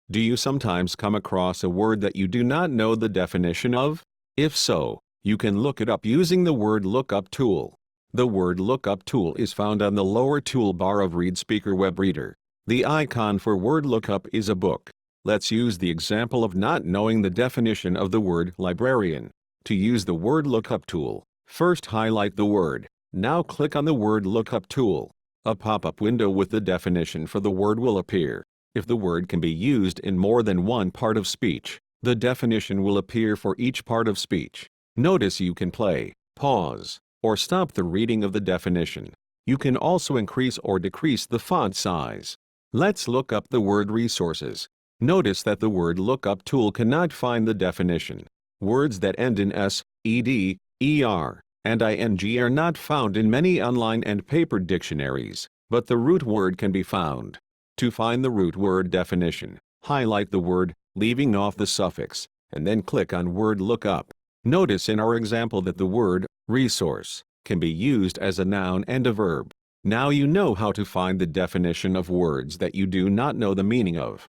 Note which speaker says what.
Speaker 1: Do you sometimes come across a word that you do not know the definition of? If so, you can look it up using the word lookup tool. The word lookup tool is found on the lower toolbar of ReadSpeaker Web Reader. The icon for word lookup is a book. Let's use the example of not knowing the definition of the word librarian. To use the word lookup tool, first highlight the word. Now click on the word lookup tool. A pop-up window with the definition for the word will appear. If the word can be used in more than one part of speech, the definition will appear for each part of speech. Notice you can play, pause, or stop the reading of the definition. You can also increase or decrease the font size. Let's look up the word resources. Notice that the word lookup tool cannot find the definition. Words that end in s, ed, er, and ing are not found in many online and paper dictionaries, but the root word can be found. To find the root word definition, highlight the word, leaving off the suffix, and then click on word lookup. Notice in our example that the word resource can be used as a noun and a verb. Now you know how to find the definition of words that you do not know the meaning of.